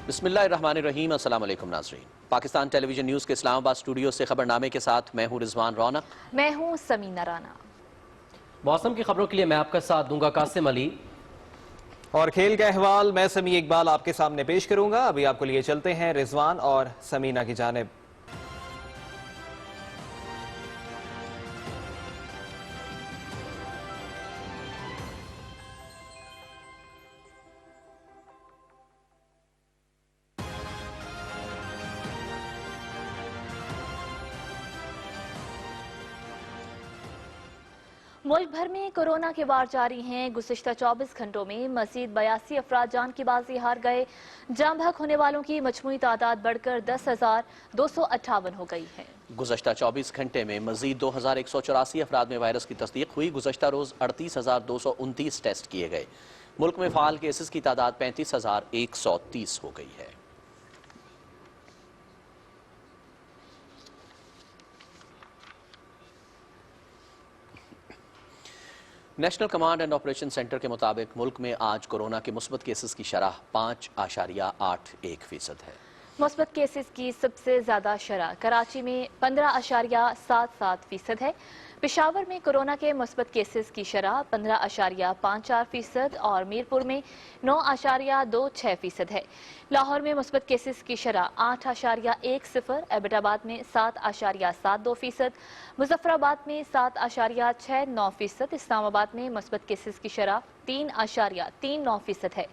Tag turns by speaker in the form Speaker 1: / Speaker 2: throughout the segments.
Speaker 1: بسم اللہ الرحمن الرحیم۔ السلام علیکم ناظرین، پاکستان ٹیلی ویژن نیوز کے اسلام آباد اسٹوڈیو سے خبرنامے کے ساتھ میں ہوں رضوان رونق۔
Speaker 2: میں ہوں سمینہ رانا۔
Speaker 3: موسم کی خبروں کے لیے میں آپ کا ساتھ دوں گا قاسم علی،
Speaker 4: اور کھیل کا احوال میں سمیع اقبال آپ کے سامنے پیش کروں گا۔ ابھی آپ کو لیے چلتے ہیں رضوان اور سمینہ کی جانب۔
Speaker 2: ملک بھر میں کورونا کے وار جاری ہیں۔ گزشتہ 24 گھنٹوں میں مزید 82 افراد جان کی بازی ہار گئے۔ جاں بحق ہونے والوں کی مجموعی تعداد بڑھ کر 10,258 ہو گئی ہے۔
Speaker 1: گزشتہ 24 گھنٹے میں مزید 2,184 افراد میں وائرس کی تصدیق ہوئی۔ گزشتہ روز 38,229 ٹیسٹ کیے گئے۔ ملک میں فعال کیسز کی تعداد 35,130 ہو گئی ہے۔ National command and operation centre کے مطابق ملک میں آج کورونا کے مثبت کیسز کی شرح 5.81% ہے۔
Speaker 2: مثبت کیسز کی سب سے زیادہ شرح کراچی میں 15.77% ہے۔ پشاور میں کورونا کے مثبت کیسز کی شرح 15.54% اور میرپور میں 9.26% ہے۔ لاہور میں مثبت کیسز کی شرح 8.10، ایبٹ آباد میں 7.72%، مظفر آباد میں 7.69%، اسلام آباد میں مثبت کیسز کی شرح 3.39% ہے۔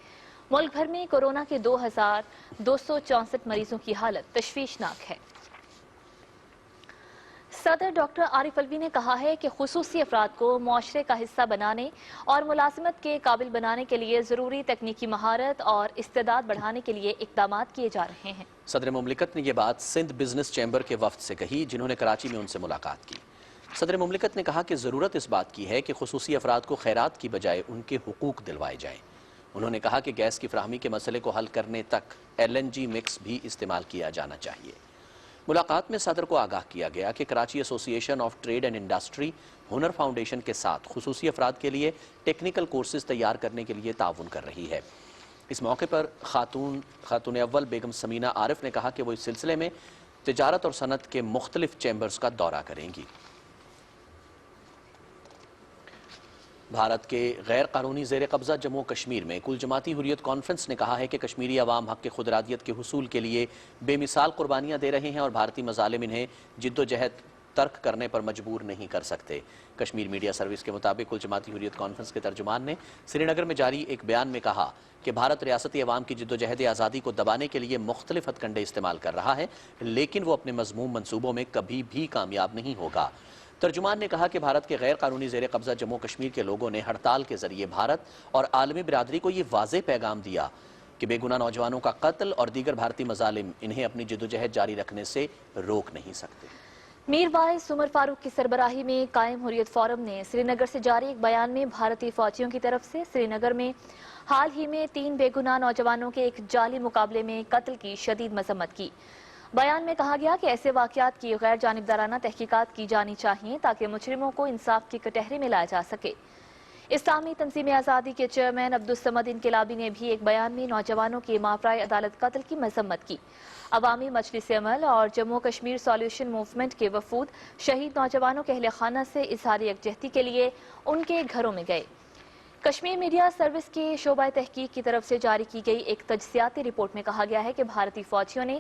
Speaker 2: ملک بھر میں کورونا کے 2,264 مریضوں کی حالت تشویشناک ہے۔ صدر ڈاکٹر عارف علوی نے کہا ہے کہ خصوصی افراد کو معاشرے کا حصہ بنانے اور ملازمت کے قابل بنانے کے لیے ضروری تکنیکی مہارت اور استعداد بڑھانے کے لیے اقدامات کیے جا رہے ہیں۔
Speaker 1: صدر مملکت نے یہ بات سندھ بزنس چیمبر کے وفد سے کہی، جنہوں نے کراچی میں ان سے ملاقات کی۔ صدر مملکت نے کہا کہ ضرورت اس بات کی ہے کہ خصوصی افراد کو خیرات کی بجائے ان کے حقوق دلوائے جائیں۔ انہوں نے کہا کہ گیس کی فراہمی کے مسئلے کو حل کرنے تک LNG مکس بھی استعمال کیا جانا چاہیے۔ ملاقات میں صدر کو آگاہ کیا گیا کہ کراچی ایسوسی ایشن آف ٹریڈ اینڈ انڈسٹری ہنر فاؤنڈیشن کے ساتھ خصوصی افراد کے لیے ٹیکنیکل کورسز تیار کرنے کے لیے تعاون کر رہی ہے۔ اس موقع پر خاتون اول بیگم سمینہ عارف نے کہا کہ وہ اس سلسلے میں تجارت اور صنعت کے مختلف چیمبرز کا دورہ کریں گی۔ بھارت کے غیر قانونی زیر قبضہ جموں کشمیر میں کل جماعتی حریت کانفرنس نے کہا ہے کہ کشمیری عوام حق خود ارادیت کے حصول کے لیے بے مثال قربانیاں دے رہے ہیں اور بھارتی مظالم انہیں جد و جہد ترک کرنے پر مجبور نہیں کر سکتے۔ کشمیر میڈیا سروس کے مطابق کل جماعتی حریت کانفرنس کے ترجمان نے سری نگر میں جاری ایک بیان میں کہا کہ بھارت ریاستی عوام کی جد و جہد آزادی کو دبانے کے لیے مختلف ہتھ کنڈے استعمال کر رہا ہے، لیکن وہ اپنے مذموم منصوبوں میں کبھی بھی کامیاب نہیں ہوگا۔ ترجمان نے کہا کہ بھارت کے غیر قانونی زیر قبضہ جموں کشمیر کے لوگوں نے ہڑتال کے ذریعے بھارت اور عالمی برادری کو یہ واضح پیغام دیا کہ بے گناہ نوجوانوں کا قتل اور دیگر بھارتی مظالم انہیں اپنی جدوجہد جاری رکھنے سے روک نہیں سکتے۔
Speaker 2: میر واعظ عمر فاروق کی سربراہی میں قائم حریت فورم نے سری نگر سے جاری ایک بیان میں بھارتی فوجیوں کی طرف سے سری نگر میں حال ہی میں 3 بے گناہ نوجوانوں کے ایک جعلی مقابلے میں قتل کی شدید مذمت کی۔ بیان میں کہا گیا کہ ایسے واقعات کی غیر جانبدارانہ تحقیقات کی جانی چاہیے تاکہ مجرموں کو انصاف کی کٹہرے میں لایا جا سکے۔ اسلامی تنظیم آزادی کے چیئرمین عبدالصمد انقلابی نے بھی ایک بیان میں نوجوانوں کے مافرائے عدالت قتل کی مذمت کی۔ عوامی مجلس عمل اور جموں کشمیر سالیوشن موومنٹ کے وفود شہید نوجوانوں کے اہل خانہ سے اظہار یکجہتی کے لیے ان کے گھروں میں گئے۔ کشمیر میڈیا سروس کے شعبہ تحقیق کی طرف سے جاری کی گئی ایک تجزیاتی رپورٹ میں کہا گیا ہے کہ بھارتی فوجیوں نے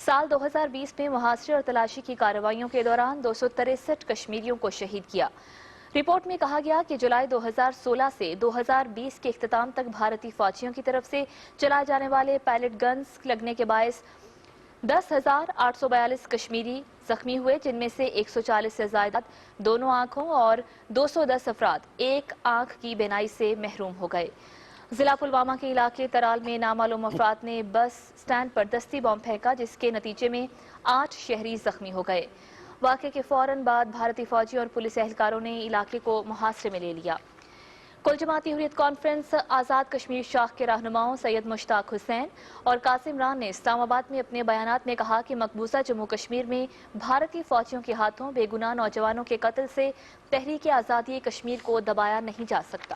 Speaker 2: سال 2020 میں محاصرے اور تلاشی کی کارروائیوں کے دوران 263 کشمیریوں کو شہید کیا۔ رپورٹ میں کہا گیا کہ جولائی 2016 سے 2020 کے اختتام تک بھارتی فوجیوں کی طرف سے چلائے جانے والے پیلٹ گنز لگنے کے باعث 10,842 کشمیری زخمی ہوئے، جن میں سے 140 سے زائد دونوں آنکھوں اور 210 افراد ایک آنکھ کی بینائی سے محروم ہو گئے۔ ضلع پلوامہ کے علاقے ترال میں نامعلوم افراد نے بس سٹینڈ پر دستی بم پھینکا، جس کے نتیجے میں 8 شہری زخمی ہو گئے۔ واقعے کے فوراً بعد بھارتی فوجی اور پولیس اہلکاروں نے علاقے کو محاصرے میں لے لیا۔ کل جماعتی حریت کانفرنس آزاد کشمیر شاخ کے رہنماؤں سید مشتاق حسین اور قاسم ران نے اسلام آباد میں اپنے بیانات میں کہا کہ مقبوضہ جموں کشمیر میں بھارتی فوجیوں کے ہاتھوں بے گناہ نوجوانوں کے قتل سے تحریک آزادی کشمیر کو دبایا نہیں جا سکتا۔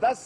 Speaker 5: 10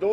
Speaker 5: 2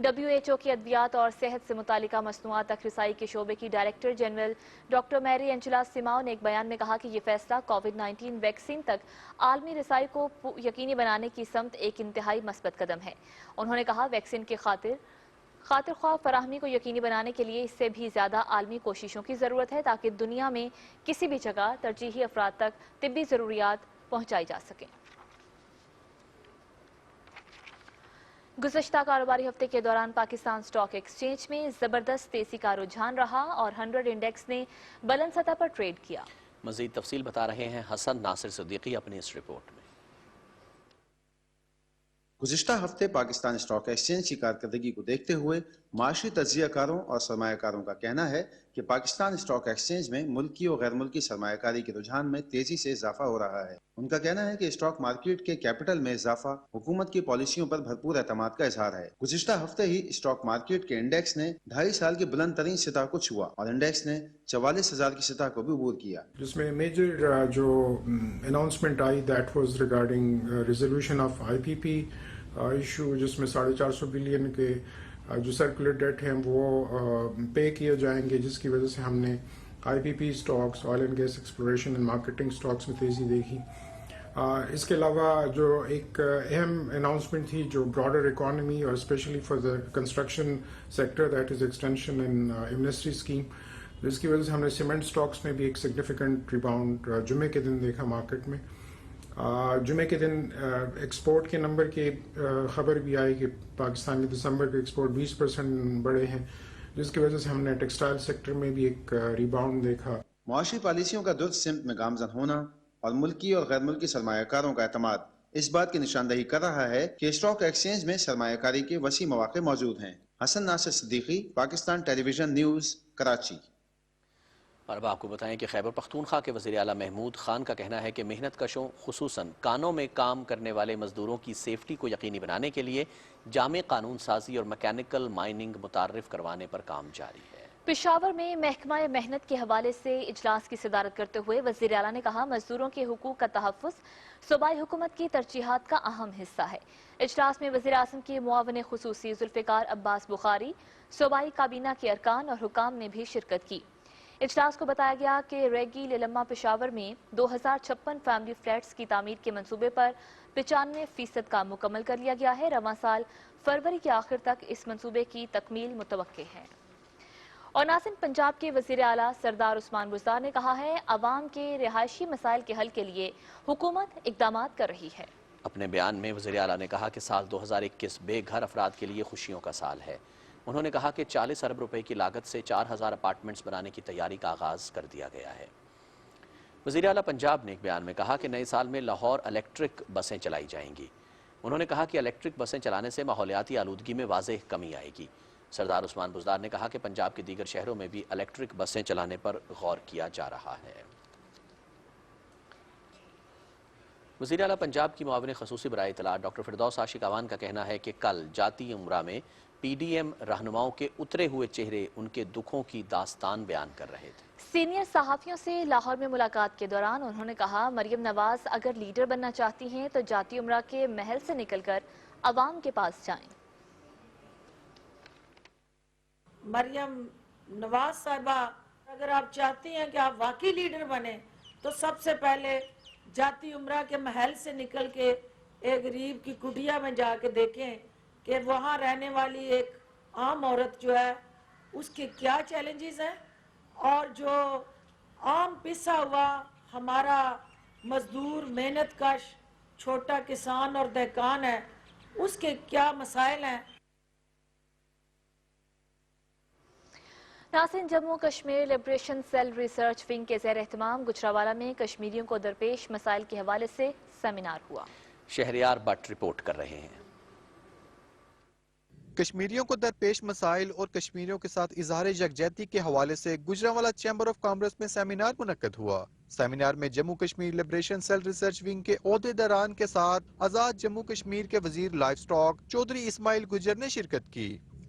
Speaker 2: WHO کی ادویات اور صحت سے متعلقہ مصنوعات تک رسائی کے شعبے کی ڈائریکٹر جنرل ڈاکٹر میری اینجلا سیماؤ نے ایک بیان میں کہا کہ یہ فیصلہ کووڈ-19 ویکسین تک عالمی رسائی کو یقینی بنانے کی سمت ایک انتہائی مثبت قدم ہے۔ انہوں نے کہا ویکسین کی خاطر خواہ فراہمی کو یقینی بنانے کے لیے اس سے بھی زیادہ عالمی کوششوں کی ضرورت ہے تاکہ دنیا میں کسی بھی جگہ ترجیحی افراد تک طبی ضروریات پہنچائی جا سکیں۔ گزشتہ کاروباری ہفتے کے دوران پاکستان سٹاک ایکسچینج میں زبردست تیزی کا رجحان رہا اور 100 انڈیکس نے بلند سطح پر ٹریڈ کیا۔
Speaker 1: مزید تفصیل بتا رہے ہیں حسن ناصر صدیقی اپنی اس رپورٹ میں۔
Speaker 6: گزشتہ ہفتے پاکستان اسٹاک ایکسچینج کی کارکردگی کو دیکھتے ہوئے معاشی تجزیہ کاروں اور سرمایہ کاروں کا کہنا ہے کہ پاکستان اسٹاک ایکسچینج میں ملکی اور غیر ملکی سرمایہ کاری کے رجحان میں تیزی سے اضافہ ہو رہا ہے۔ ان کا کہنا ہے کہ اسٹاک مارکیٹ کے کیپٹل میں اضافہ حکومت کی پالیسیوں پر بھرپور اعتماد کا اظہار ہے۔ گزشتہ ہفتے ہی اسٹاک مارکیٹ کے انڈیکس نے 2.5 سال کی بلند ترین سطح کو چھوا اور انڈیکس نے 44,000 کی سطح کو بھی عبور کیا،
Speaker 7: جس میں میجر جو announcement I that was regarding resolution of IPP issue, جس میں 450 بلین کے جو سرکولر ڈیٹ ہیں وہ پے کیے جائیں گے، جس کی وجہ سے ہم نے IPP stocks, oil and gas exploration and marketing stocks میں تیزی دیکھی۔ اس کے علاوہ جو ایک اہم اناؤنسمنٹ تھی جو براڈر اکانومی اور specially for the construction sector, that is extension and amnesty scheme, جس کی وجہ سے ہم نے سیمنٹ سٹاکس میں بھی ایک سگنیفیکنٹ ریباؤنڈ جمعے کے دن دیکھا مارکیٹ میں۔ جمعے کے دن ایکسپورٹ کے نمبر کی خبر بھی آئی کہ پاکستان میں دسمبر کے ایکسپورٹ 20% بڑھے ہیں، جس کی وجہ سے ہم نے ٹیکسٹائل سیکٹر میں بھی ایک ریباؤنڈ دیکھا۔
Speaker 6: معاشی پالیسیوں کا درست سمت میں گامزن ہونا اور ملکی اور غیر ملکی سرمایہ کاروں کا اعتماد اس بات کی نشاندہی کر رہا ہے کہ اسٹاک ایکسچینج میں سرمایہ کاری کے وسیع مواقع موجود ہیں۔ حسن ناصر Siddiqui, Pakistan television news, Karachi.
Speaker 1: اور اب آپ کو بتائیں کہ خیبر پختونخوا کے وزیر اعلیٰ محمود خان کا کہنا ہے کہ محنت کشوں خصوصاً کانوں میں کام کرنے والے مزدوروں کی سیفٹی کو یقینی بنانے کے لیے جامع قانون سازی اور میکینیکل مائننگ متعارف کروانے پر کام جاری ہے۔
Speaker 2: پشاور میں محکمہ محنت کے حوالے سے اجلاس کی صدارت کرتے ہوئے وزیر اعلیٰ نے کہا مزدوروں کے حقوق کا تحفظ صوبائی حکومت کی ترجیحات کا اہم حصہ ہے۔ اجلاس میں وزیر اعظم کے معاون خصوصی ذوالفقار عباس بخاری، صوبائی کابینہ کے ارکان اور حکام نے بھی شرکت کی۔ اجلاس کو بتایا گیا کہ ریگی للما پشاور میں 2056 فیملی فلیٹس کی تعمیر کے منصوبے پر 95% کام مکمل کر لیا گیا ہے۔ رواں سال فروری کے آخر تک اس منصوبے کی تکمیل متوقع ہے۔ اور ناظرین، پنجاب کے وزیر اعلیٰ سردار عثمان بزدار نے کہا ہے عوام کے رہائشی مسائل کے حل کے لیے حکومت اقدامات کر رہی ہے۔
Speaker 1: اپنے بیان میں وزیر اعلیٰ نے کہا کہ سال 2021 بے گھر افراد کے لیے خوشیوں کا سال ہے۔ انہوں نے کہا کہ 40 ارب روپے کی لاگت سے 4000 اپارٹمنٹس بنانے کی تیاری کا آغاز کر دیا گیا ہے۔ وزیر اعلیٰ پنجاب نے ایک بیان میں کہا کہ نئے سال میں لاہور الیکٹرک بسیں چلائی جائیں گی۔ انہوں نے کہا کہ الیکٹرک بسیں چلانے سے ماحولیاتی آلودگی میں واضح کمی آئے گی۔ سردار عثمان بزدار نے کہا کہ پنجاب کے دیگر شہروں میں بھی الیکٹرک بسیں چلانے پر غور کیا جا رہا ہے۔ وزیر اعلیٰ پنجاب کی معاون خصوصی برائے اطلاعات ڈاکٹر فردوس عاشق اعوان کا کہنا ہے کہ کل جاتی عمرہ میں PDM رہنماؤں کے اترے ہوئے چہرے ان کے دکھوں کی داستان بیان کر رہے تھے۔
Speaker 2: سینئر صحافیوں سے لاہور میں ملاقات کے دوران انہوں نے کہا مریم نواز اگر لیڈر بننا چاہتی ہیں تو جاتی عمرہ کے محل سے نکل کر عوام کے پاس جائیں۔
Speaker 8: مریم نواز صاحبہ اگر آپ چاہتی ہیں کہ آپ واقعی لیڈر بنیں تو سب سے پہلے جاتی عمرہ کے محل سے نکل کے ایک غریب کی کٹیا میں جا کے دیکھیں کہ وہاں رہنے والی ایک عام عورت جو ہے اس کے کیا چیلنجز ہیں، اور جو عام پسا ہوا ہمارا مزدور محنت کش چھوٹا کسان اور دہقان ہے اس کے کیا مسائل ہیں۔
Speaker 2: ناظرین، Jammu Kashmir liberation cell research wing کے زیر اہتمام گجرانوالہ میں کشمیریوں کو درپیش مسائل کے حوالے سے سیمینار ہوا۔
Speaker 1: شہریار بٹ رپورٹ کر رہے ہیں۔
Speaker 9: کشمیریوں کو درپیش مسائل اور کشمیریوں کے ساتھ اظہار یکجہتی کے حوالے سے گجرانوالہ چیمبر آف کامرس میں سیمینار منعقد ہوا۔ سیمینار میں Jammu Kashmir liberation cell research wing کے عہدیداران کے ساتھ آزاد جموں کشمیر کے وزیر لائف سٹاک چودھری اسماعیل گجر نے شرکت کی۔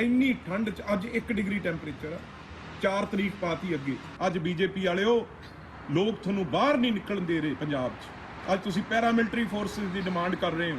Speaker 7: ਇੰਨੀ ਠੰਡ ਚ ਅੱਜ 1 ਡਿਗਰੀ ਟੈਂਪਰੇਚਰ ਆ। 4 ਤਰੀਕ ਪਾਤੀ ਅੱਗੇ। ਅੱਜ ਬੀਜੇਪੀ ਵਾਲਿਓ ਲੋਕ ਤੁਹਾਨੂੰ ਬਾਹਰ ਨਹੀਂ ਨਿਕਲਣ ਦੇ ਰਹੇ ਪੰਜਾਬ ਚ। ਅੱਜ ਤੁਸੀਂ ਪੈਰਾਮਿਲਟਰੀ ਫੋਰਸਿਸ ਦੀ ਡਿਮਾਂਡ ਕਰ ਰਹੇ ਹੋ,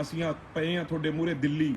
Speaker 7: ਅਸੀਂ ਆ ਪਏ ਆ ਤੁਹਾਡੇ ਮੂਹਰੇ ਦਿੱਲੀ।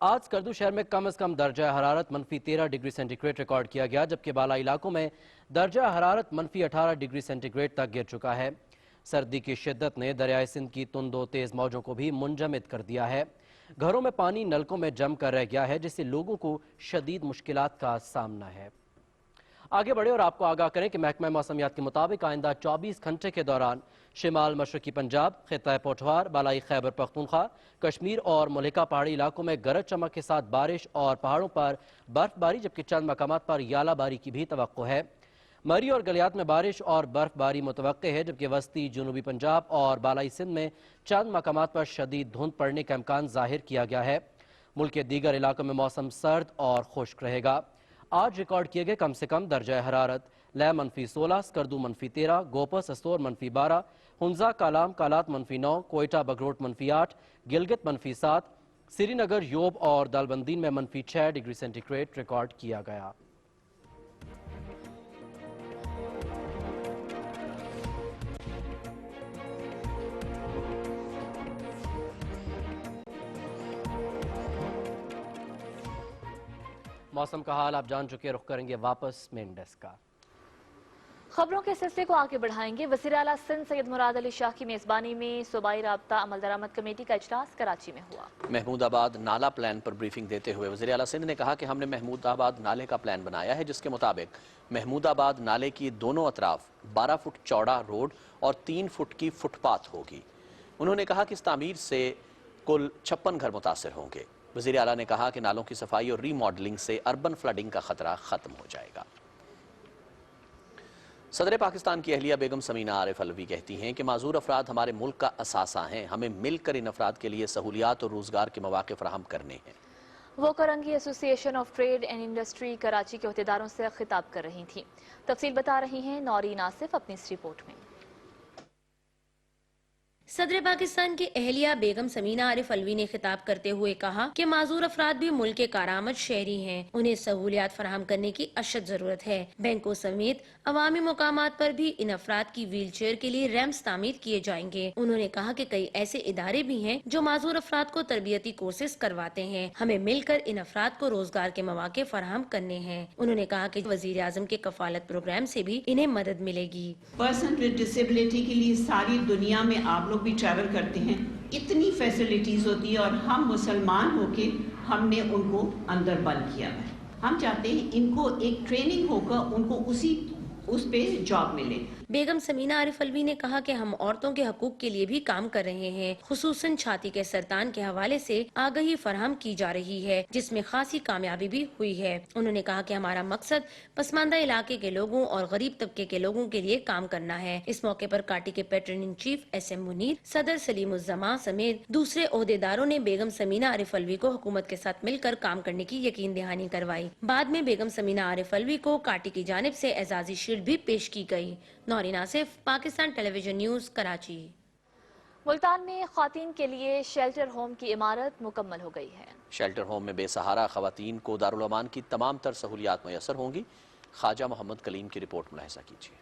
Speaker 3: آج اسکردو شہر میں کم از کم درجہ حرارت -13 ڈگری سینٹی گریڈ ریکارڈ کیا گیا، جبکہ بالائی علاقوں میں درجہ حرارت -18 ڈگری سینٹی گریڈ تک گر چکا ہے۔ سردی کی شدت نے دریائے سندھ کی تند و تیز موجوں کو بھی منجمد کر دیا ہے۔ گھروں میں پانی نلکوں میں جم کر رہ گیا ہے، جس سے لوگوں کو شدید مشکلات کا سامنا ہے۔ آگے بڑھے اور آپ کو آگاہ کریں کہ محکمہ موسمیات کے مطابق آئندہ 24 گھنٹے کے دوران شمال مشرقی پنجاب، خطہ پوٹھوار، بالائی خیبر پختونخوا، کشمیر اور ملکہ پہاڑی علاقوں میں گرج چمک کے ساتھ بارش اور پہاڑوں پر برف باری، جبکہ چند مقامات پر یالہ باری کی بھی توقع ہے۔ مری اور گلیات میں بارش اور برف باری متوقع ہے، جبکہ وسطی جنوبی پنجاب اور بالائی سندھ میں چند مقامات پر شدید دھند پڑنے کا امکان ظاہر کیا گیا ہے۔ ملک کے دیگر علاقوں میں موسم سرد اور خشک رہے گا۔ آج ریکارڈ کیے گئے کم سے کم درجہ حرارت: لے -16، اسکردو -13، گوپس استور -12، ہنزا کالام کالات -9، کوئٹہ بگروٹ -8، گلگت -7، سری نگر، یوب اور دالبندین میں -6 ڈگری سینٹی گریڈ ریکارڈ کیا گیا۔ موسم کا حال آپ جان چکے، رخ کریں گے واپس مین ڈیسک کا۔
Speaker 2: خبروں کے سلسلے کو آگے بڑھائیں گے۔ وزیر اعلیٰ سندھ سید مراد علی شاہ کی میزبانی میں صوبائی رابطہ عمل درآمد کمیٹی کا اجلاس کراچی میں ہوا۔
Speaker 1: محمود آباد نالا پلان پر بریفنگ دیتے ہوئے وزیر اعلیٰ سندھ نے کہا کہ ہم نے محمود آباد نالے کا پلان بنایا ہے، جس کے مطابق محمود آباد نالے کی دونوں اطراف 12 فٹ چوڑا روڈ اور 3 فٹ کی فٹ پاتھ ہوگی۔ انہوں نے کہا کہ اس تعمیر سے کل 56 گھر متاثر ہوں گے۔ وزیر اعلیٰ نے کہا کہ نالوں کی صفائی اور ری ماڈلنگ سے اربن فلڈنگ کا خطرہ ختم ہو جائے گا۔ صدر پاکستان کی اہلیہ بیگم سمینہ عارف الوی کہتی ہیں کہ معذور افراد ہمارے ملک کا اثاثہ ہیں، ہمیں مل کر ان افراد کے لیے سہولیات اور روزگار کے مواقع فراہم کرنے ہیں۔
Speaker 2: وہ Korangi association of trade and industry Karachi کے عہدیداروں سے خطاب کر رہی تھیں۔ تفصیل بتا رہی ہیں نورین آصف اپنی اس رپورٹ میں۔
Speaker 10: صدر پاکستان کی اہلیہ بیگم سمینہ عارف الوی نے خطاب کرتے ہوئے کہا کہ معذور افراد بھی ملک کے کارآمد شہری ہیں، انہیں سہولیات فراہم کرنے کی اشد ضرورت ہے۔ بینکوں سمیت عوامی مقامات پر بھی ان افراد کی ویل چیئر کے لیے ریمپس تعمیر کیے جائیں گے۔ انہوں نے کہا کہ کئی ایسے ادارے بھی ہیں جو معذور افراد کو تربیتی کورسز کرواتے ہیں، ہمیں مل کر ان افراد کو روزگار کے مواقع فراہم کرنے ہیں۔ انہوں نے کہا کہ وزیر اعظم کے کفالت پروگرام سے بھی انہیں مدد ملے گی۔
Speaker 11: پرسن ود ڈسیبلٹی کے لیے ساری دنیا میں آپ لوگ بھی ٹریول کرتے ہیں، اتنی فیسلٹیز ہوتی ہے، اور ہم مسلمان ہو کے ہم نے ان کو اندر بند کیا ہے۔ ہم چاہتے ہیں ان کو ایک ٹریننگ ہوگا، ان کو اس پہ جاب ملے۔
Speaker 10: بیگم سمینہ عارف الوی نے کہا کہ ہم عورتوں کے حقوق کے لیے بھی کام کر رہے ہیں، خصوصاً چھاتی کے سرطان کے حوالے سے آگہی فراہم کی جا رہی ہے، جس میں خاصی کامیابی بھی ہوئی ہے۔ انہوں نے کہا کہ ہمارا مقصد پسماندہ علاقے کے لوگوں اور غریب طبقے کے لوگوں کے لیے کام کرنا ہے۔ اس موقع پر کاٹی کے pattern in chief SM Munir, صدر سلیم الزماں سمیت دوسرے عہدیداروں نے بیگم سمینہ عارف الوی کو حکومت کے ساتھ مل کر کام کرنے کی یقین دہانی کروائی۔ بعد میں بیگم سمینہ عارف الوی کو کاٹی کی جانب سے اعزازی شیلڈ بھی پیش کی گئی۔ Noreen Asif, Pakistan television news, Karachi.
Speaker 2: Multan میں خواتین کے لیے شیلٹر ہوم کی عمارت مکمل ہو گئی ہے۔
Speaker 1: شیلٹر ہوم میں بے سہارا خواتین کو دارالامان کی تمام تر سہولیات میسر ہوں گی۔ خواجہ محمد کلیم کی رپورٹ ملاحظہ کیجیے۔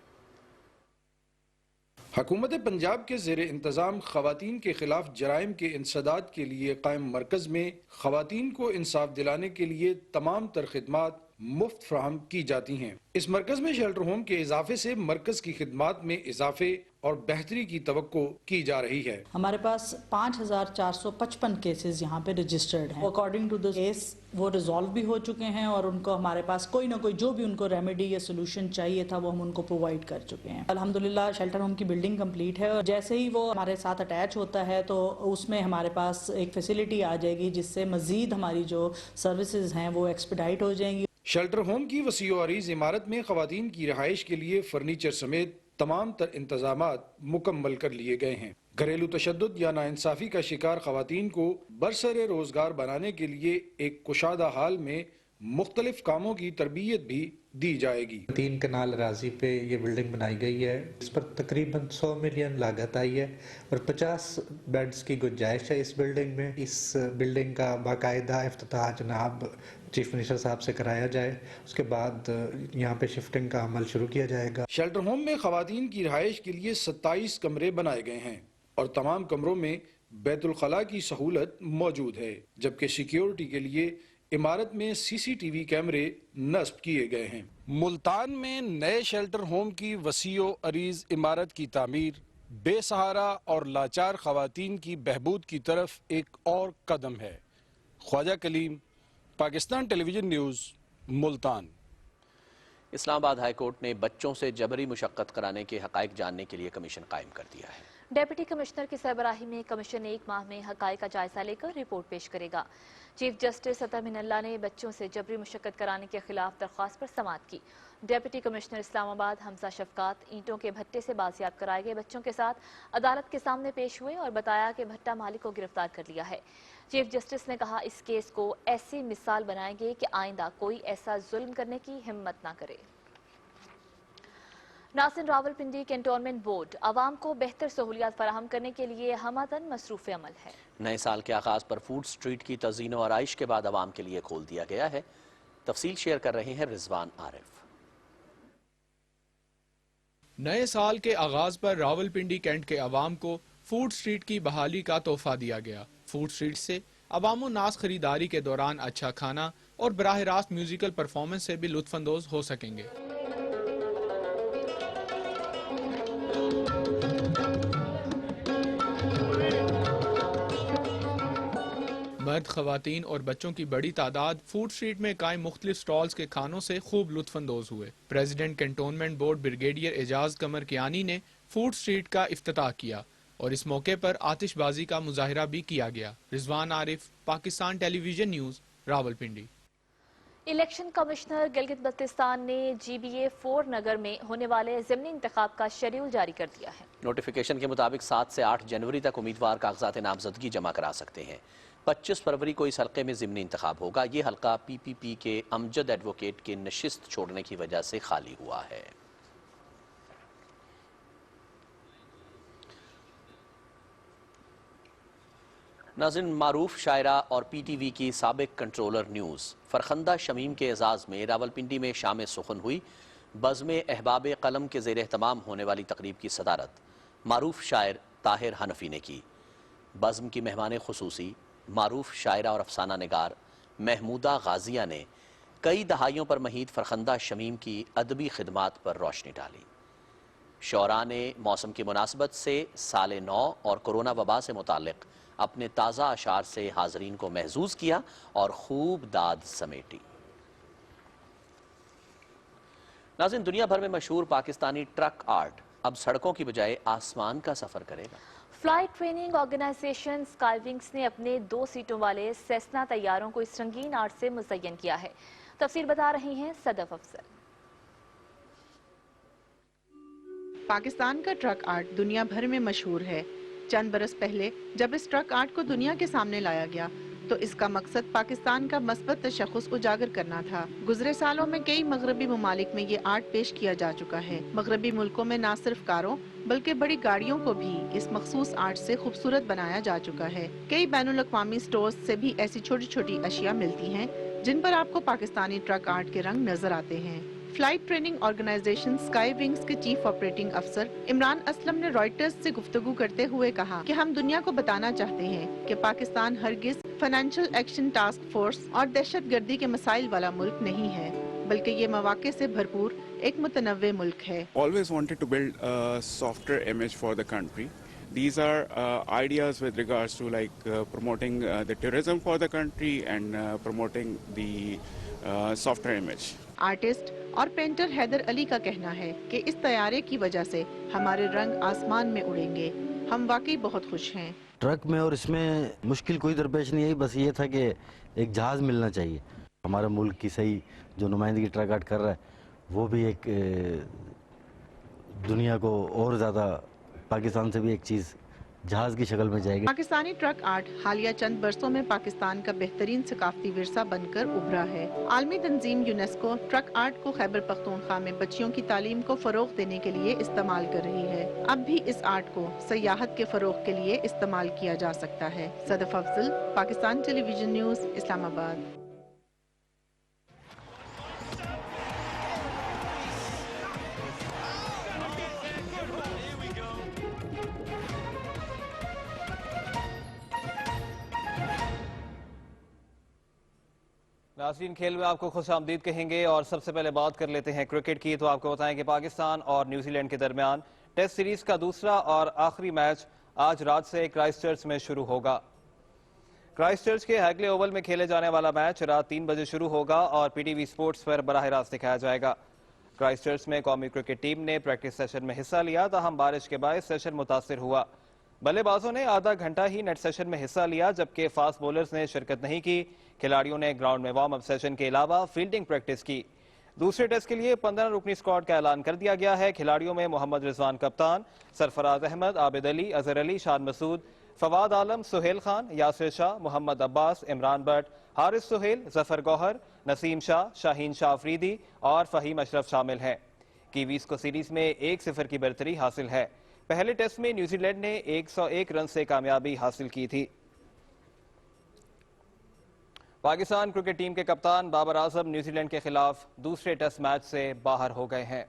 Speaker 12: حکومت پنجاب کے زیر انتظام خواتین کے خلاف جرائم کے انسداد کے لیے قائم مرکز میں خواتین کو انصاف دلانے کے لیے تمام تر خدمات مفت فراہم کی جاتی ہیں۔ اس مرکز میں شیلٹر ہوم کے اضافے سے مرکز کی خدمات میں اضافے اور بہتری کی توقع کی جا رہی ہے۔
Speaker 13: ہمارے پاس 5455 کیسز یہاں پہ رجسٹرڈ ہیں۔ اکارڈنگ ٹو دا کیس وہ ریزالو بھی ہو چکے ہیں، اور ان کو ہمارے پاس کوئی نہ کوئی جو بھی ان کو ریمیڈی یا سولوشن چاہیے تھا وہ ہم ان کو پرووائڈ کر چکے ہیں۔ الحمدللہ شیلٹر ہوم کی بلڈنگ کمپلیٹ ہے، اور جیسے ہی وہ ہمارے ساتھ اٹیچ ہوتا ہے تو اس میں ہمارے پاس ایک فیسلٹی آ جائے گی، جس سے مزید ہماری جو سروسز ہیں وہ ایکسپیڈائٹ ہو جائیں گی۔
Speaker 12: شیلٹر ہوم کی وسیع و عریض عمارت میں خواتین کی رہائش کے لیے فرنیچر سمیت تمام تر انتظامات مکمل کر لیے گئے ہیں۔ گھریلو تشدد یا ناانصافی کا شکار خواتین کو برسر روزگار بنانے کے لیے ایک کشادہ حال میں مختلف کاموں کی تربیت بھی دی جائے گی۔
Speaker 14: 3 کنال اراضی پہ یہ بلڈنگ بنائی گئی ہے، اس پر تقریباً 100 ملین لاگت آئی ہے، اور 50 بیڈز کی گنجائش ہے اس بلڈنگ میں۔ اس بلڈنگ کا باقاعدہ افتتاح جناب چیف منسٹر صاحب سے کرایا جائے، اس کے بعد یہاں پہ شفٹنگ کا عمل شروع کیا جائے گا۔
Speaker 12: شیلٹر ہوم میں خواتین کی رہائش کے لیے 27 کمرے بنائے گئے ہیں، اور تمام کمروں میں بیت الخلاء کی سہولت موجود ہے، جبکہ سیکیورٹی کے لیے عمارت میں CCTV کیمرے نصب کیے گئے ہیں۔ ملتان میں نئے شیلٹر ہوم کی وسیع و عریض عمارت کی تعمیر بے سہارا اور لاچار خواتین کی بہبود کی طرف ایک اور قدم ہے۔ خواجہ کلیم، Pakistan television news, Multan.
Speaker 1: اسلام آباد ہائی کورٹ نے بچوں سے جبری مشقت کرانے کے حقائق جاننے کے لیے کمیشن قائم کر دیا ہے۔
Speaker 2: ڈپٹی کمشنر کی سربراہی میں کمیشن 1 ماہ میں حقائق کا جائزہ لے کر رپورٹ پیش کرے گا۔ چیف جسٹس عطا من اللہ نے بچوں سے جبری مشقت کرانے کے خلاف درخواست پر سماعت کی۔ ڈپٹی کمشنر اسلام آباد حمزہ شفقات اینٹوں کے بھٹے سے بازیاب کرائے گئے بچوں کے ساتھ عدالت کے سامنے پیش ہوئے اور بتایا کہ بھٹا مالک کو گرفتار کر لیا ہے۔ چیف جسٹس نے کہا اس کیس کو ایسی مثال بنائیں گے کہ آئندہ کوئی ایسا ظلم کرنے کی ہمت نہ کرے۔ ناصر، راولپنڈی کینٹونمنٹ بورڈ عوام کو بہتر سہولیات فراہم کرنے کے لیے ہمدن مصروف عمل ہے۔
Speaker 1: نئے سال کے آغاز پر فوڈ سٹریٹ کی تزئین و آرائش کے بعد عوام کے لیے کھول دیا گیا ہے۔ تفصیل شیئر کر رہے ہیں رضوان عارف۔
Speaker 4: نئے سال کے آغاز پر راولپنڈی کینٹ کے عوام کو فوڈ سٹریٹ کی بحالی کا تحفہ دیا گیا۔ فوڈ سٹریٹ سے عوام و ناس خریداری کے دوران اچھا کھانا اور براہ راست میوزیکل پرفارمنس سے بھی لطف اندوز ہو سکیں گے۔ مرد، خواتین اور بچوں کی بڑی تعداد فوڈ سٹریٹ میں قائم مختلف سٹالز کے کھانوں سے خوب لطف اندوز ہوئے۔ پریزیڈنٹ کینٹونمنٹ بورڈ بریگیڈیئر اعجاز قمر کیانی نے فوڈ سٹریٹ کا افتتاح کیا اور اس موقع پر آتش بازی کا مظاہرہ بھی کیا گیا۔ Rizwan Arif, Pakistan television news, Rawalpindi.
Speaker 2: Election commissioner Gilgit Baltistan نے GBA 4 نگر میں ہونے والے ضمنی انتخاب کا شیڈول جاری کر دیا ہے۔
Speaker 1: نوٹیفیکیشن کے مطابق 7 سے 8 جنوری تک امیدوار کاغذات نامزدگی جمع کرا سکتے ہیں۔ 25 فروری کو اس حلقے میں ضمنی انتخاب ہوگا۔ یہ حلقہ PPP کے امجد ایڈوکیٹ کے نشست چھوڑنے کی وجہ سے خالی ہوا ہے۔ ناظرین، معروف شاعرہ اور PTV کی سابق کنٹرولر نیوز فرخندہ شمیم کے اعزاز میں راولپنڈی میں شام سخن ہوئی۔ بزم احباب قلم کے زیر اہتمام ہونے والی تقریب کی صدارت معروف شاعر طاہر حنفی نے کی۔ بزم کی مہمان خصوصی معروف شاعرہ اور افسانہ نگار محمودہ غازیہ نے کئی دہائیوں پر محیط فرخندہ شمیم کی ادبی خدمات پر روشنی ڈالی۔ شعراء نے موسم کی مناسبت سے سال نو اور کرونا وبا سے متعلق اپنے تازہ اشعار سے حاضرین کو محظوظ کیا اور خوب داد سمیٹی۔ ناظرین، دنیا بھر میں مشہور پاکستانی ٹرک آرٹ اب سڑکوں کی بجائے آسمان کا سفر کرے گا۔
Speaker 2: Flight training organization Sky Wings نے اپنے 2 سیٹوں والے سیسنا طیاروں کو اس رنگین آرٹ سے مزین کیا ہے۔ تفصیل بتا رہی ہیں صدف افضل۔
Speaker 5: پاکستان کا ٹرک آرٹ دنیا بھر میں مشہور ہے۔ چند برس پہلے جب اس ٹرک آرٹ کو دنیا کے سامنے لایا گیا تو اس کا مقصد پاکستان کا مثبت تشخص اجاگر کرنا تھا۔ گزرے سالوں میں کئی مغربی ممالک میں یہ آرٹ پیش کیا جا چکا ہے۔ مغربی ملکوں میں نہ صرف کاروں بلکہ بڑی گاڑیوں کو بھی اس مخصوص آرٹ سے خوبصورت بنایا جا چکا ہے۔ کئی بین الاقوامی سٹورز سے بھی ایسی چھوٹی چھوٹی اشیاء ملتی ہیں جن پر آپ کو پاکستانی ٹرک آرٹ کے رنگ نظر آتے ہیں۔ Flight training organization Sky wings کے چیف آپریٹنگ افسر عمران اسلم نے رائٹرز سے گفتگو کرتے ہوئے کہا کہ ہم دنیا کو بتانا چاہتے ہیں کہ پاکستان ہرگز فائنینشل ایکشن ٹاسک فورس اور دہشت گردی کے مسائل والا ملک نہیں ہے، بلکہ یہ مواقع سے بھرپور ایک متنوع ملک ہے۔
Speaker 6: Always wanted to build a softer image for the country. These are ideas with regards to promoting the tourism for the country and promoting the softer image.
Speaker 5: Artist اور پینٹر حیدر علی کا کہنا ہے کہ اس طیارے کی وجہ سے ہمارے رنگ آسمان میں اڑیں گے۔ ہم واقعی بہت خوش ہیں۔
Speaker 15: ٹرک میں اور اس میں مشکل کوئی درپیش نہیں ہے، بس یہ تھا کہ ایک جہاز ملنا چاہیے۔ ہمارے ملک کی صحیح جو نمائندگی ٹرک آرٹ کر رہا ہے وہ بھی ایک دنیا کو اور زیادہ پاکستان سے بھی ایک چیز جہاز کی شکل میں جائے گی۔
Speaker 5: پاکستانی ٹرک آرٹ حالیہ چند برسوں میں پاکستان کا بہترین ثقافتی ورثہ بن کر ابھرا ہے۔ عالمی تنظیم یونیسکو ٹرک آرٹ کو خیبر پختونخوا میں بچیوں کی تعلیم کو فروغ دینے کے لیے استعمال کر رہی ہے۔ اب بھی اس آرٹ کو سیاحت کے فروغ کے لیے استعمال کیا جا سکتا ہے۔ صدف افضل، پاکستان ٹیلی ویژن نیوز، اسلام آباد۔
Speaker 16: ناظرین، کھیل میں آپ کو خوش آمدید کہیں گے اور سب سے پہلے بات کر لیتے ہیں کرکٹ کی. تو آپ کو بتائیں کہ پاکستان اور نیوزی لینڈ کے درمیان ٹیسٹ سیریز کا دوسرا اور آخری میچ آج رات سے کرائسٹ چرچ میں شروع ہوگا. کرائسٹ چرچ کے ہیگلے اوول میں کھیلے جانے والا میچ رات 3 بجے شروع ہوگا اور پی ٹی وی سپورٹس پر براہ راست دکھایا جائے گا. کرائسٹ چرچ میں قومی کرکٹ ٹیم نے پریکٹس سیشن میں حصہ لیا، تاہم بارش کے باعث سیشن متاثر ہوا. بلے بازوں نے آدھا گھنٹہ ہی نیٹ سیشن میں حصہ لیا، جبکہ فاسٹ بولرز نے شرکت نہیں کی. کھلاڑیوں نے گراؤنڈ میں وارم اپ سیشن کے علاوہ فیلڈنگ پریکٹس کی. دوسرے ٹیسٹ کے لیے 15 رکنی اسکواڈ کا اعلان کر دیا گیا ہے. کھلاڑیوں میں محمد رضوان کپتان، سرفراز احمد، عابد علی، اظہر علی، شان مسعود، فواد عالم، سہیل خان، یاسر شاہ، محمد عباس، عمران بٹ، حارث سہیل، ظفر گوہر، نسیم شاہ، شاہین شاہ افریدی اور فہیم اشرف شامل ہیں. کیویز کو سیریز میں 1-0 کی برتری حاصل ہے. پہلے ٹیسٹ میں نیوزی لینڈ نے 101 رن سے کامیابی حاصل کی تھی. پاکستان کرکٹ ٹیم کے کپتان بابر اعظم نیوزی لینڈ کے خلاف دوسرے ٹیسٹ میچ سے باہر ہو گئے ہیں.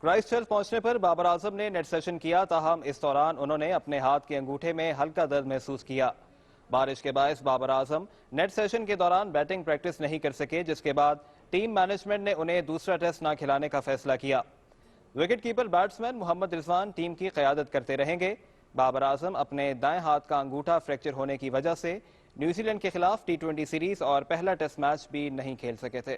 Speaker 16: کرائسٹ چرچ پہنچنے پر بابر اعظم نے نیٹ سیشن کیا، تاہم اس دوران انہوں نے اپنے ہاتھ کے انگوٹھے میں ہلکا درد محسوس کیا. بارش کے باعث بابر اعظم نیٹ سیشن کے دوران بیٹنگ پریکٹس نہیں کر سکے، جس کے بعد ٹیم مینجمنٹ نے انہیں دوسرا ٹیسٹ نہ کھلانے کا فیصلہ کیا. وکٹ کیپر بیٹسمین محمد رضوان ٹیم کی قیادت کرتے رہیں گے. بابر اعظم اپنے دائیں ہاتھ کا انگوٹھا فریکچر ہونے کی وجہ سے نیوزی لینڈ کے خلاف T20 سیریز اور پہلا ٹیسٹ میچ بھی نہیں کھیل سکے تھے.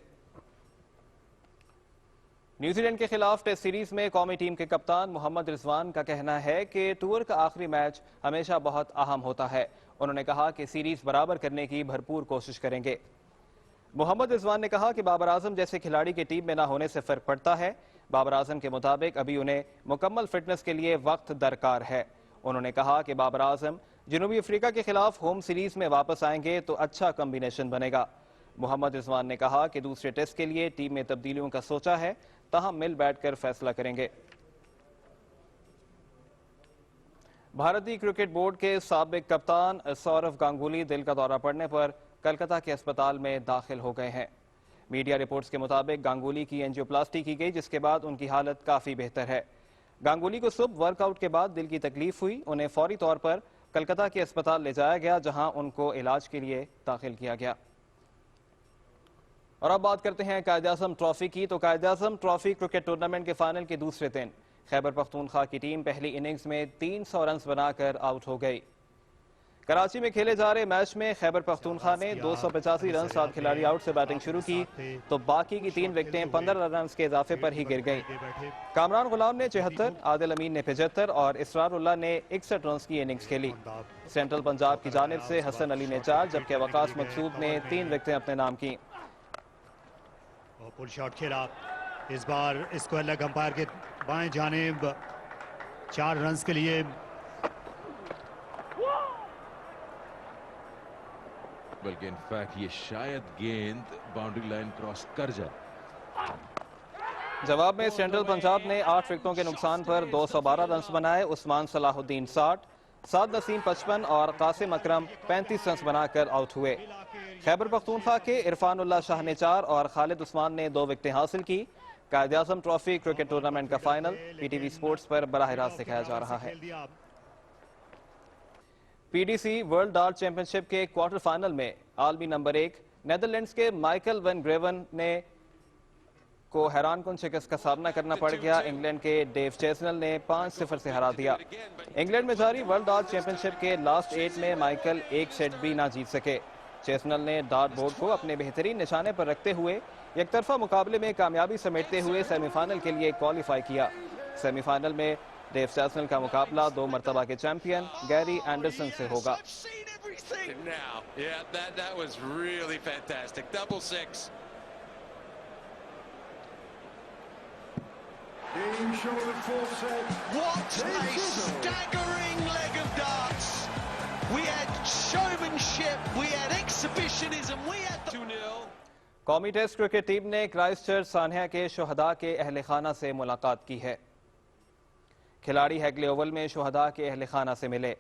Speaker 16: نیوزی لینڈ کے خلاف ٹیسٹ سیریز میں قومی ٹیم کے کپتان محمد رضوان کا کہنا ہے کہ ٹور کا آخری میچ ہمیشہ بہت اہم ہوتا ہے. انہوں نے کہا کہ سیریز برابر کرنے کی بھرپور کوشش کریں گے. محمد رضوان نے کہا کہ بابر اعظم جیسے کھلاڑی کی ٹیم میں نہ ہونے سے فرق پڑتا ہے. بابر اعظم کے مطابق ابھی انہیں مکمل فٹنس کے لیے وقت درکار ہے. انہوں نے کہا کہ بابر اعظم جنوبی افریقہ کے خلاف ہوم سیریز میں واپس آئیں گے تو اچھا کمبینیشن بنے گا. محمد رضوان نے کہا کہ دوسرے ٹیسٹ کے لیے ٹیم میں تبدیلیوں کا سوچا ہے، تاہم مل بیٹھ کر فیصلہ کریں گے. بھارتی کرکٹ بورڈ کے سابق کپتان سورو گانگولی دل کا دورہ پڑنے پر کلکتہ کے اسپتال میں داخل ہو گئے ہیں. میڈیا رپورٹس کے مطابق گانگولی کی اینجیوپلاسٹی کی گئی، جس کے بعد ان کی حالت کافی بہتر ہے. گانگولی کو صبح ورک آؤٹ کے بعد دل کی تکلیف ہوئی. انہیں فوری طور پر کلکتہ کے اسپتال لے جایا گیا، جہاں ان کو علاج کے لیے داخل کیا گیا. اور اب بات کرتے ہیں قائد اعظم ٹرافی کی. تو قائد اعظم ٹرافی کرکٹ ٹورنامنٹ کے فائنل کے دوسرے دن خیبر پختونخوا کی ٹیم پہلی اننگز میں 300 رنز بنا کر آؤٹ ہو گئی. کراچی میں کھیلے جا رہے میچ میں خیبر پختونخوا نے 285 رن 7 کھلاڑی آؤٹ سے بیٹنگ شروع کی، تو باقی کی 3 وکٹیں 15 رنز کے اضافے پر ہی گر گئیں. کامران غلام نے 74، عادل امین نے 75 اور اسرار اللہ نے 61 رنز کی اننگز کھیلی. سینٹرل پنجاب کی جانب سے حسن علی نے 4 جبکہ وقاص مقصود نے 3 وکٹیں اپنے نام کی.
Speaker 9: پل شاٹ کھیلا، اس بار اس کو الگ امپائر کے بائیں جانب 4 رنز کے لیے.
Speaker 17: بلکہ انفیکٹ یہ شاید گیند باؤنڈری لائن کراس کر جائے.
Speaker 16: جواب میں سینٹرل پنجاب نے 8 وکٹوں کے نقصان پر 212 رنز بنائے. عثمان صلاح الدین 60، سعد نسیم 55 اور قاسم اکرم 35 رنز بنا کر آؤٹ ہوئے. خیبر پختونخوا کے عرفان اللہ شاہ نے 4 اور خالد عثمان نے 2 وکٹیں حاصل کی. Quaid Azam trophy cricket tournament کا final P T V sports پر براہ راست دکھایا جا رہا ہے. P D C world dart championship کے کوارٹر فائنل میں عالمی نمبر 1 نیدرلینڈز کے مائیکل وین گریون کو حیران کن شکست کا سامنا کرنا پڑ گیا. انگلینڈ کے ڈیو چیسنل نے 5-0 سے ہرا دیا. انگلینڈ میں جاری ورلڈ ڈارٹ چیمپئن شپ کے لاسٹ 8 میں مائیکل ایک سیٹ بھی نہ جیت سکے. چیسنل نے ڈارٹ بورڈ کو اپنے بہترین نشانے پر رکھتے ہوئے یک طرفہ مقابلے میں کامیابی سمیٹتے ہوئے سیمی فائنل کے لیے کوالیفائی کیا. سیمی فائنل میں ڈیو چیسنل کا مقابلہ 2 مرتبہ کے چیمپئن گیری اینڈرسن سے ہوگا.
Speaker 18: What a staggering leg of darts. We had showmanship, we had exhibitionism, we had 2-0.
Speaker 16: قومی ٹیسٹ کرکٹ ٹیم نے کرائسٹ چرچ سانحہ کے شہداء کے اہل خانہ سے ملاقات کی ہے. کھلاڑی ہیگلے اوول میں شہداء کے اہل خانہ سے ملے.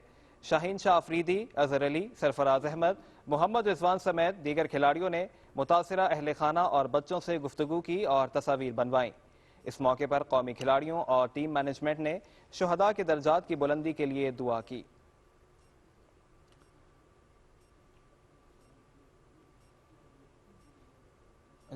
Speaker 16: شاہین شاہ افریدی، اظہر علی، سرفراز احمد، محمد رضوان سمیت دیگر کھلاڑیوں نے متاثرہ اہل خانہ اور بچوں سے گفتگو کی اور تصاویر بنوائیں. اس موقع پر قومی کھلاڑیوں اور ٹیم مینجمنٹ نے شہداء کے درجات کی بلندی کے لیے دعا کی.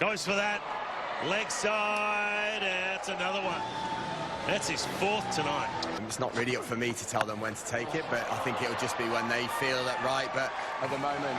Speaker 8: Goes for that leg side. That's another one. That's his 4th tonight.
Speaker 19: It's not really up for me to tell them when to take it, but I think it'll just be when they feel that right. But at the moment,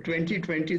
Speaker 20: 2020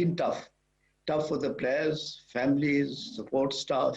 Speaker 20: been tough for the players, families, support staff,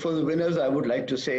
Speaker 20: For the winners, I would like to say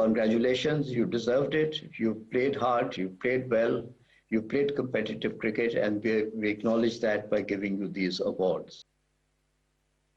Speaker 20: congratulations, you deserved it, you played hard, you played well, you played competitive cricket, and we acknowledge that by giving you these awards.